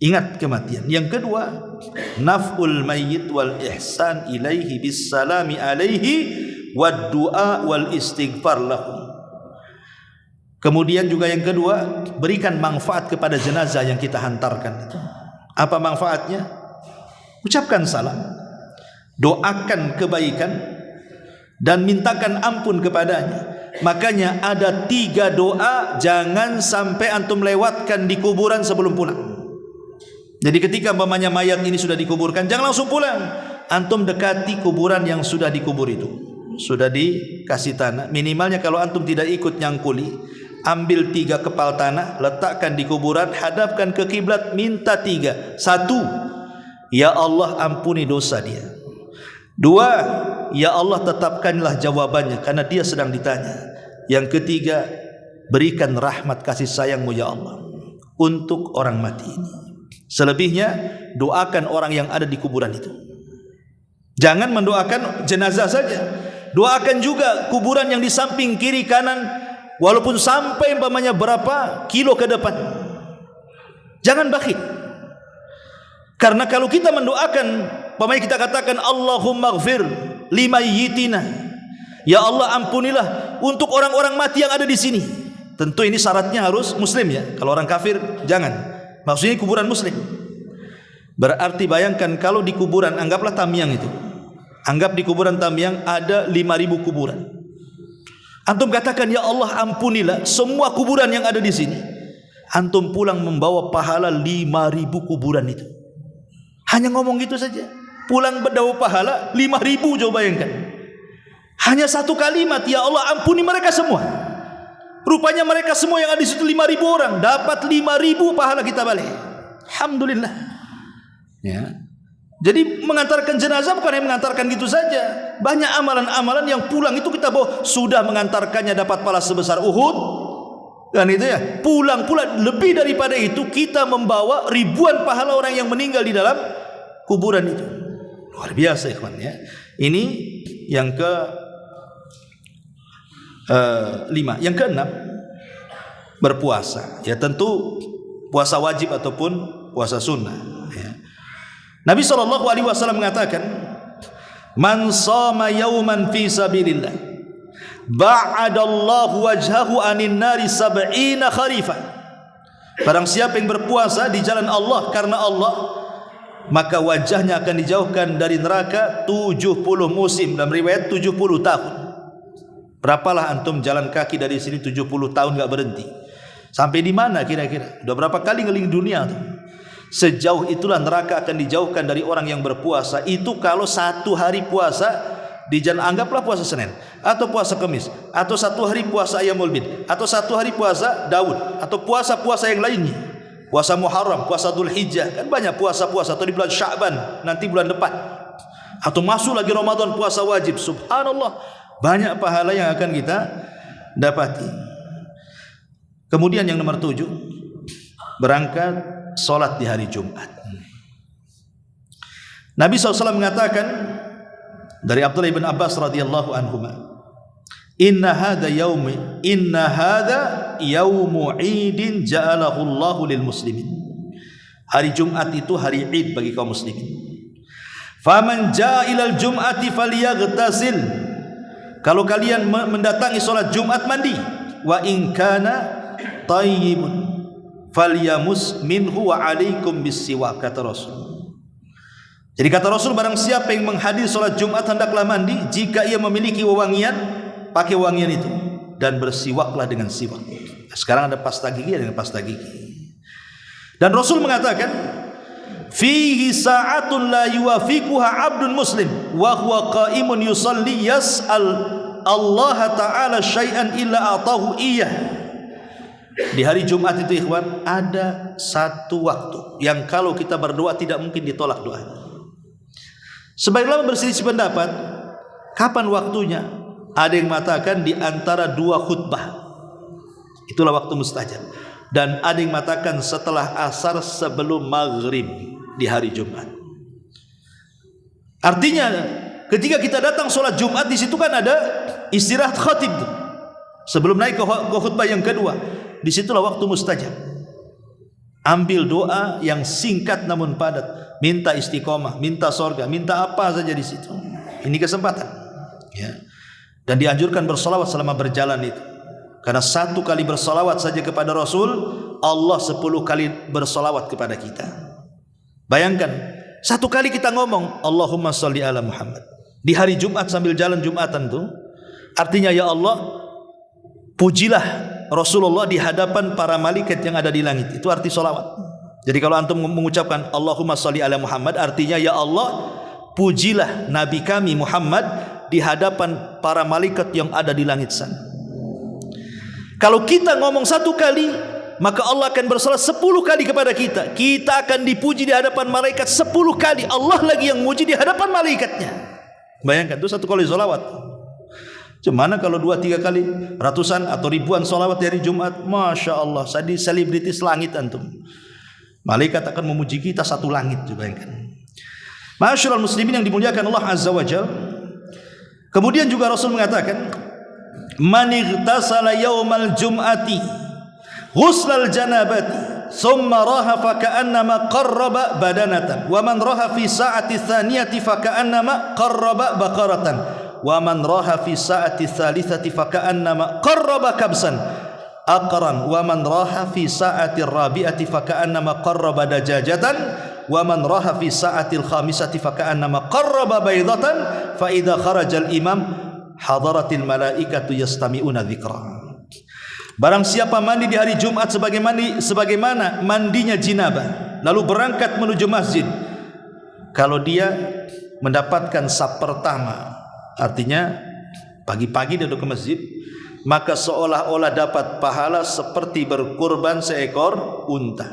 Ingat kematian. Yang kedua, naf'ul mayyit wal ihsan ilaihi bis salami alaihi wad du'a wal istighfar lahu. Kemudian juga yang kedua, berikan manfaat kepada jenazah yang kita hantarkan. Apa manfaatnya? Ucapkan salam, doakan kebaikan, dan mintakan ampun kepadanya. Makanya ada 3 doa jangan sampai antum lewatkan di kuburan sebelum pulang. Jadi ketika umpamanya mayat ini sudah dikuburkan, jangan langsung pulang. Antum dekati kuburan yang sudah dikubur itu, sudah dikasih tanah. Minimalnya kalau antum tidak ikut nyangkuli, ambil 3 kepal tanah, letakkan di kuburan, hadapkan ke kiblat, minta 3. 1, ya Allah ampuni dosa dia. 2, ya Allah tetapkanlah jawabannya karena dia sedang ditanya. Yang ketiga, berikan rahmat kasih sayangmu ya Allah untuk orang mati ini. Selebihnya doakan orang yang ada di kuburan itu. Jangan mendoakan jenazah saja, doakan juga kuburan yang di samping kiri kanan, walaupun sampai umpamanya berapa kilo ke depan. Jangan bakhil. Karena kalau kita mendoakan, umpamanya kita katakan Allahumma ghfir limayyitina, ya Allah ampunilah untuk orang-orang mati yang ada di sini. Tentu ini syaratnya harus muslim ya. Kalau orang kafir jangan. Maksudnya kuburan muslim. Berarti bayangkan kalau di kuburan, anggaplah Tamiang itu. Anggap di kuburan Tamiang ada 5.000 kuburan. Antum katakan ya Allah ampunilah semua kuburan yang ada di sini. Antum pulang membawa pahala 5.000 kuburan itu. Hanya ngomong gitu saja, pulang berdawa pahala 5.000. Coba bayangkan, hanya 1 kalimat, ya Allah ampuni mereka semua. Rupanya mereka semua yang ada di situ 5.000 orang, dapat 5.000 pahala kita balik. Alhamdulillah. Ya. Jadi mengantarkan jenazah bukan hanya mengantarkan gitu saja. Banyak amalan-amalan yang pulang itu kita bawa, sudah mengantarkannya dapat pahala sebesar Uhud. Kan itu ya. Pulang pula lebih daripada itu, kita membawa ribuan pahala orang yang meninggal di dalam kuburan itu. Luar biasa ikhwan ya. Ini yang ke 5. Yang ke-6, berpuasa. Ya tentu puasa wajib ataupun puasa sunnah ya. Nabi SAW mengatakan, man shama yawman fi sabilillah ba'adallahu wajhahu anin nari 70 kharifah. Barang siapa yang berpuasa di jalan Allah karena Allah, maka wajahnya akan dijauhkan dari neraka 70 musim, dalam riwayat 70 tahun. Berapalah antum jalan kaki dari sini 70 tahun gak berhenti? Sampai di mana kira-kira? Udah berapa kali ngeliling dunia tuh? Sejauh itulah neraka akan dijauhkan dari orang yang berpuasa. Itu kalau 1 hari puasa di jalan, anggaplah puasa Senin atau puasa Kamis, atau 1 hari puasa Ayyamul Bid, atau 1 hari puasa Daud, atau puasa-puasa yang lainnya, puasa Muharram, puasa Dzulhijjah, kan banyak puasa-puasa, atau di bulan Sya'ban nanti bulan depan, atau masuk lagi Ramadan puasa wajib. Subhanallah, banyak pahala yang akan kita dapati. Kemudian yang nomor 7, berangkat solat di hari Jumat. Nabi SAW mengatakan dari Abdullah bin Abbas radhiyallahu anhuma, inna hadha yaumu idin ja'alahu Allahu lil muslimin. Hari Jumat itu hari Id bagi kaum muslimin. Faman jaa ilal jum'ati falyaghtasil. Kalau kalian mendatangi salat Jumat, mandi. Wa in kana tayyibun falyamus minhu wa alaikum bisiwak, kata Rasul. Jadi kata Rasul, barang siapa yang menghadiri salat Jumat hendaklah mandi. Jika ia memiliki wewangian, pakai wangian itu, dan bersiwaklah dengan siwak. Sekarang ada pasta gigi, dengan pasta gigi. Dan Rasul mengatakan, fihi sa'atun la yuwafiquha 'abdun muslim wa huwa qa'imun yusalli yas'al Allah Ta'ala syai'an illa atahu iyyah. Di hari Jumat itu ikhwan, ada satu waktu yang kalau kita berdoa tidak mungkin ditolak doa. Sebagian ulama berselisih pendapat kapan waktunya. Ada yang mengatakan di antara dua khutbah, itulah waktu mustajab. Dan ada yang mengatakan setelah asar sebelum maghrib di hari Jumat. Artinya ketika kita datang sholat Jumat, di situ kan ada istirahat khatib tuh, sebelum naik ke khutbah yang kedua. Disitulah waktu mustajab. Ambil doa yang singkat namun padat, minta istiqomah, minta sorga, minta apa saja di situ. Ini kesempatan, ya. Dan dianjurkan bersolawat selama berjalan itu. Karena satu kali bersolawat saja kepada Rasul, Allah 10 kali bersolawat kepada kita. Bayangkan, satu kali kita ngomong Allahumma sholli ala Muhammad di hari Jumat sambil jalan Jumatan tuh, artinya ya Allah, pujilah Rasulullah di hadapan para malaikat yang ada di langit. Itu arti solawat. Jadi kalau antum mengucapkan Allahumma sholli ala Muhammad, artinya ya Allah, pujilah Nabi kami Muhammad di hadapan para malaikat yang ada di langit sana. Kalau kita ngomong satu kali, maka Allah akan bersolawat 10 kali kepada kita. Kita akan dipuji di hadapan malaikat 10 kali. Allah lagi yang muji di hadapan malaikatnya. Bayangkan, itu satu kali solawat. Gimana kalau 2-3 kali, ratusan atau ribuan solawat dari Jumat? Masya Allah, jadi selebritis langit antum. Malaikat akan memuji kita satu langit. Bayangkan. Ma'asyiral muslimin yang dimuliakan Allah Azza wa Jalla. Kemudian juga Rasul mengatakan, man ightasala yaumal jum'ati ghuslal janabati thumma raha fa ka'annama qarraba badanatan wa man raha fi sa'ati tsaniyati fa ka'annama qarraba baqaratan wa man raha fi sa'ati tsalitsati fa ka'annama qarraba kabsan aqran wa man raha fi sa'ati rabi'ati fa ka'annama qarraba dajajatan wa man raha fi sa'ati khamisati fa ka'annama qarraba baydatan fa idza kharaja al imam hadaratil malaikatu yastami'una dzikra. Barang siapa mandi di hari Jumat sebagaimana mandinya jinabah, lalu berangkat menuju masjid, kalau dia mendapatkan saf pertama, artinya pagi-pagi dia ke masjid, maka seolah-olah dapat pahala seperti berkurban seekor unta.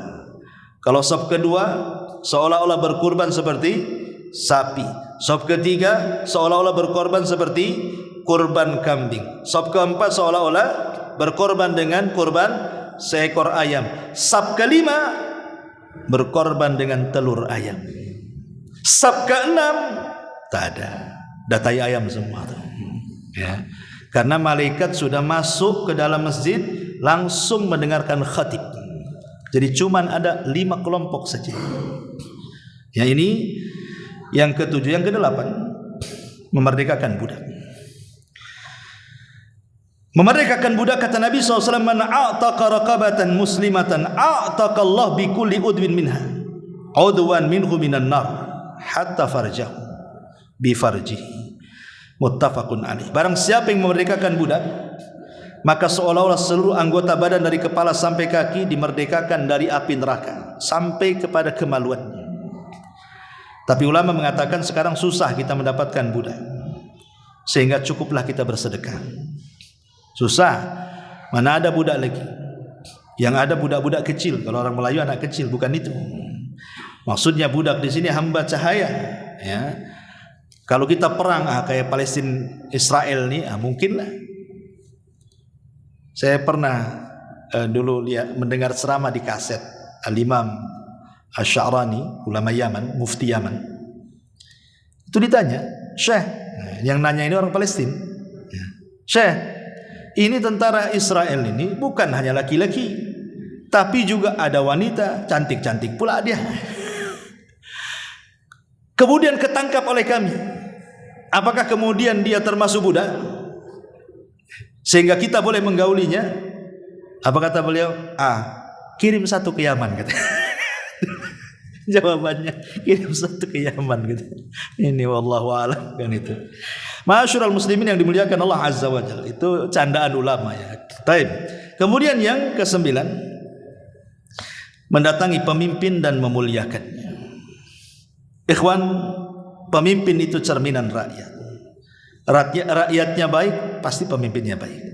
Kalau saf kedua, seolah-olah berkurban seperti sapi. Saf ketiga, seolah-olah berkorban seperti kurban kambing. Saf keempat seolah-olah berkorban dengan kurban seekor ayam. Saf kelima berkorban dengan telur ayam. Saf keenam tak ada, datai ayam semua tuh. Ya. Karena malaikat sudah masuk ke dalam masjid langsung mendengarkan khatib. Jadi cuman ada 5 kelompok saja. Ya, ini yang ketujuh. Yang kedelapan, memerdekakan budak. Memerdekakan budak, kata Nabi SAW, man a'taqa raqabatan muslimatan a'taqa Allah bi kulli udwin minha udwan minhu minan nar hatta farjahu bi farjihi, muttafaqun alaih. Barang siapa yang memerdekakan budak, maka seolah-olah seluruh anggota badan dari kepala sampai kaki dimerdekakan dari api neraka sampai kepada kemaluannya. Tapi ulama mengatakan sekarang susah kita mendapatkan budak, sehingga cukuplah kita bersedekah. Susah, mana ada budak lagi. Yang ada budak-budak kecil. Kalau orang Melayu anak kecil, bukan itu. Maksudnya budak di sini hamba cahaya. Ya. Kalau kita perang kayak Palestina Israel nih, mungkin lah. Saya pernah dulu mendengar ceramah di kaset Al-Imam Asy-Sya'rani, ulama Yaman, mufti Yaman. Itu ditanya, Syekh, yang nanya ini orang Palestina. Syekh, ini tentara Israel ini bukan hanya laki-laki, tapi juga ada wanita, cantik-cantik pula dia. kemudian ketangkap oleh kami, apakah kemudian dia termasuk budak sehingga kita boleh menggaulinya? Apa kata beliau? Kirim satu ke Yaman, kata. Jawabannya, kirim satu ke Yaman, gitu. Ini wallahu a'lam, kan itu. Ma'asyiral muslimin yang dimuliakan Allah Azza wa Jalla, itu candaan ulama ya. Baik. Kemudian yang ke-9, mendatangi pemimpin dan memuliakannya. Ikhwan, pemimpin itu cerminan rakyat. Rakyatnya baik, pasti pemimpinnya baik.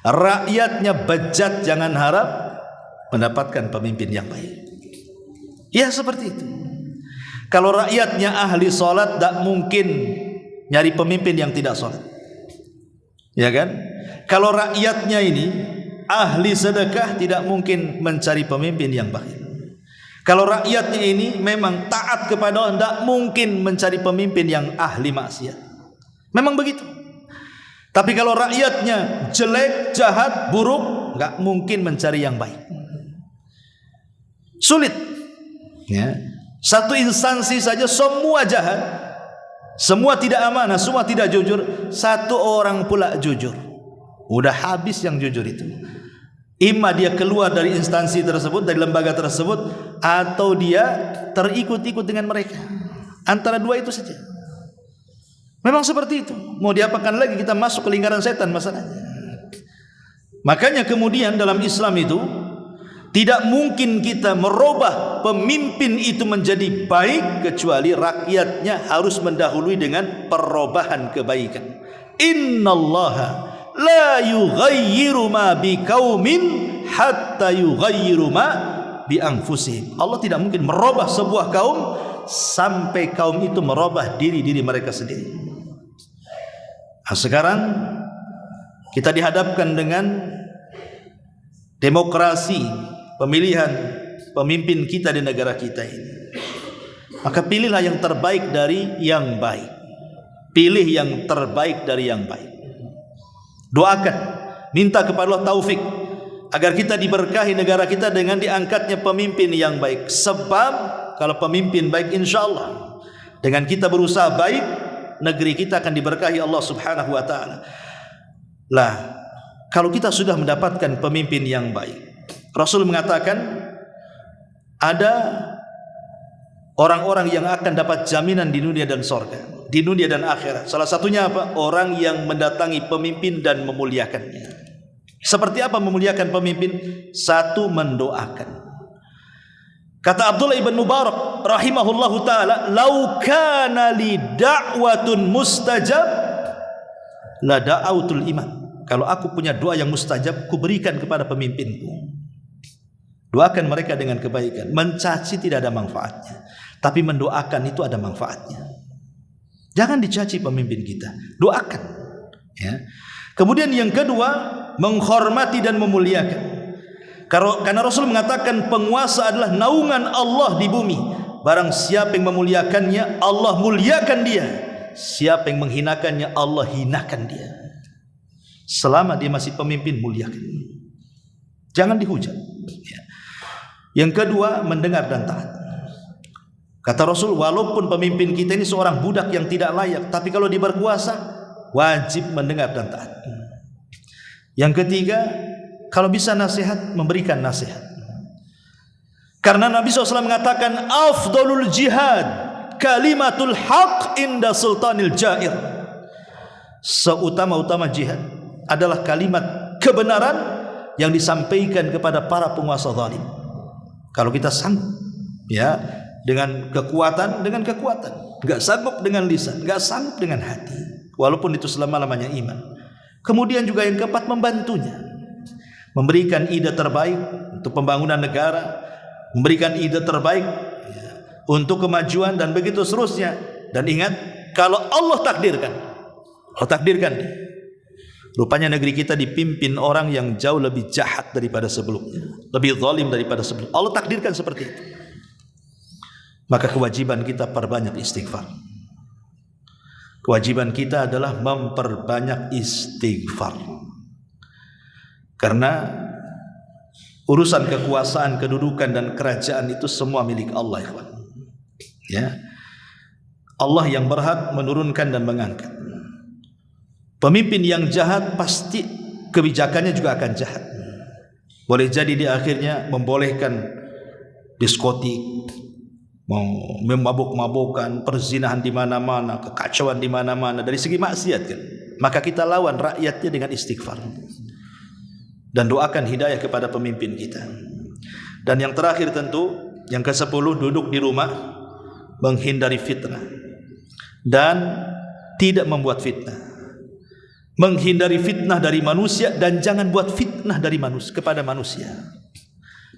Rakyatnya bejat, jangan harap mendapatkan pemimpin yang baik. Ya seperti itu. Kalau rakyatnya ahli sholat, tak mungkin nyari pemimpin yang tidak sholat, ya kan? Kalau rakyatnya ini ahli sedekah, tidak mungkin mencari pemimpin yang baik. Kalau rakyatnya ini memang taat kepada Allah, tidak mungkin mencari pemimpin yang ahli maksiat. Memang begitu. Tapi kalau rakyatnya jelek, jahat, buruk, nggak mungkin mencari yang baik. Sulit. Ya. Satu instansi saja semua jahat, semua tidak amanah, semua tidak jujur, satu orang pula jujur, udah habis yang jujur itu. Imma dia keluar dari instansi tersebut, dari lembaga tersebut, atau dia terikut-ikut dengan mereka. Antara dua itu saja. Memang seperti itu. Mau diapakan lagi, kita masuk ke lingkaran setan masalahnya. Makanya kemudian dalam Islam itu tidak mungkin kita merubah pemimpin itu menjadi baik kecuali rakyatnya harus mendahului dengan perubahan kebaikan. Innallaha la yughayyiru ma biqaumin hatta yughayyiru ma bi anfusihim. Allah tidak mungkin merubah sebuah kaum sampai kaum itu merubah diri mereka sendiri. Nah, sekarang kita dihadapkan dengan demokrasi, pemilihan pemimpin kita di negara kita ini. Maka pilihlah yang terbaik dari yang baik. Pilih yang terbaik dari yang baik. Doakan, minta kepada Allah taufik agar kita diberkahi negara kita dengan diangkatnya pemimpin yang baik. Sebab kalau pemimpin baik, insya Allah dengan kita berusaha baik, negeri kita akan diberkahi Allah Subhanahu wa ta'ala. Lah, kalau kita sudah mendapatkan pemimpin yang baik, Rasul mengatakan ada orang-orang yang akan dapat jaminan di dunia dan sorga, di dunia dan akhirat. Salah satunya apa? Orang yang mendatangi pemimpin dan memuliakannya. Seperti apa memuliakan pemimpin? Satu, mendoakan. Kata Abdullah ibn Mubarak rahimahullahu ta'ala, "Lau kana li da'watun mustajab la da'autul imam." Kalau aku punya doa yang mustajab, ku berikan kepada pemimpinku. Doakan mereka dengan kebaikan. Mencaci tidak ada manfaatnya, tapi mendoakan itu ada manfaatnya. Jangan dicaci pemimpin kita, doakan. Ya. Kemudian yang kedua, menghormati dan memuliakan. Karena Rasul mengatakan penguasa adalah naungan Allah di bumi. Barang siapa yang memuliakannya, Allah muliakan dia. Siapa yang menghinakannya, Allah hinakan dia. Selama dia masih pemimpin, muliakan. Jangan dihujat. Ya. Yang kedua, mendengar dan taat. Kata Rasul, walaupun pemimpin kita ini seorang budak yang tidak layak, tapi kalau dia berkuasa, wajib mendengar dan taat. Yang ketiga, kalau bisa nasihat, memberikan nasihat. Karena Nabi SAW mengatakan, afdalul jihad kalimatul haq inda sultanil jair. Seutama-utama jihad adalah kalimat kebenaran yang disampaikan kepada para penguasa zalim. Kalau kita sanggup, ya, dengan kekuatan, enggak sanggup dengan lisan, enggak sanggup dengan hati, walaupun itu selama-lamanya iman. Kemudian juga yang keempat, membantunya, memberikan ide terbaik untuk pembangunan negara, memberikan ide terbaik ya, untuk kemajuan dan begitu seterusnya. Dan ingat, kalau Allah takdirkan, rupanya negeri kita dipimpin orang yang jauh lebih jahat daripada sebelumnya, lebih zalim daripada sebelumnya. Allah takdirkan seperti itu. Maka kewajiban kita perbanyak istighfar. Kewajiban kita adalah memperbanyak istighfar. Karena urusan kekuasaan, kedudukan dan kerajaan itu semua milik Allah, ikhwan. Ya. Allah yang berhak menurunkan dan mengangkat. Pemimpin yang jahat pasti kebijakannya juga akan jahat. Boleh jadi di akhirnya membolehkan diskotik, memabuk-mabukan, perzinahan di mana-mana, kekacauan di mana-mana dari segi maksiat kan. Maka kita lawan rakyatnya dengan istighfar dan doakan hidayah kepada pemimpin kita. Dan yang terakhir tentu yang ke-10, duduk di rumah menghindari fitnah dan tidak membuat fitnah. Menghindari fitnah dari manusia dan jangan buat fitnah dari manusia kepada manusia.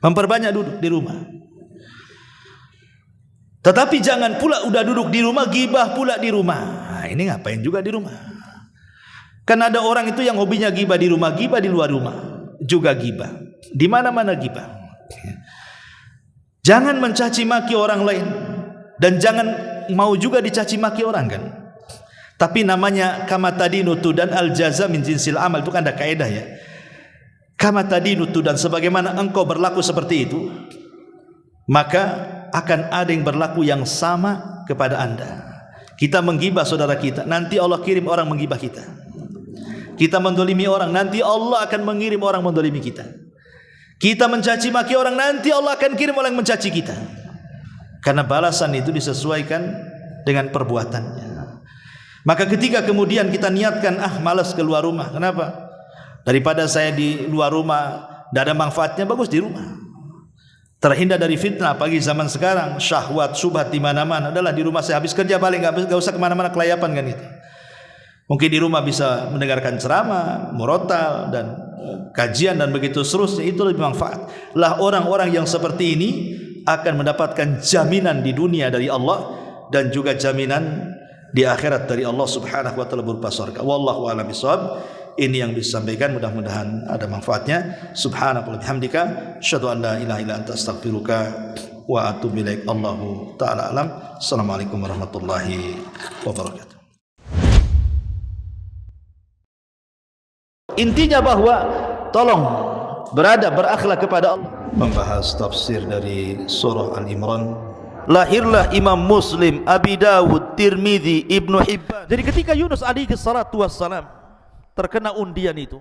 Memperbanyak duduk di rumah. Tetapi jangan pula udah duduk di rumah gibah pula di rumah. Nah, ini ngapain juga di rumah? Kan ada orang itu yang hobinya gibah di rumah, gibah di luar rumah juga gibah. Di mana-mana gibah. Jangan mencaci maki orang lain dan jangan mau juga dicaci maki orang kan. Tapi namanya kama tadinu tudan al jaza min jinsil amal, itu kan ada kaidah ya. Kama tadinu tudan, sebagaimana engkau berlaku seperti itu, maka akan ada yang berlaku yang sama kepada Anda. Kita menggibah saudara kita, nanti Allah kirim orang menggibah kita. Kita mendolimi orang, nanti Allah akan mengirim orang mendolimi kita. Kita mencaci maki orang, nanti Allah akan kirim orang yang mencaci kita. Karena balasan itu disesuaikan dengan perbuatannya. Maka ketika kemudian kita niatkan, malas keluar rumah. Kenapa? Daripada saya di luar rumah, tidak ada manfaatnya, bagus di rumah. Terhindar dari fitnah pagi zaman sekarang, syahwat, subhat di mana-mana. Adalah di rumah saya, habis kerja paling nggak usah kemana-mana kelayapan kan itu. Mungkin di rumah bisa mendengarkan ceramah, murotal dan kajian dan begitu seterusnya, itu lebih manfaat. Lah orang-orang yang seperti ini akan mendapatkan jaminan di dunia dari Allah dan juga jaminan di akhirat dari Allah Subhanahu wa taala berupa surga. Wallahu a'lam bishawab. Ini yang disampaikan, mudah-mudahan ada manfaatnya. Subhanallah bihamdika, asyhadu an la ilaha illa anta astaghfiruka wa atubu ilaik. Allahu taala alam. Assalamualaikum warahmatullahi wabarakatuh. Intinya bahwa tolong berakhlak kepada Allah. Membahas tafsir dari surah Al-Imran. Lahirlah Imam Muslim, Abi Dawud, Tirmidzi, Ibnu Hibban. Jadi ketika Yunus alaihi salatu wassalam terkena undian itu,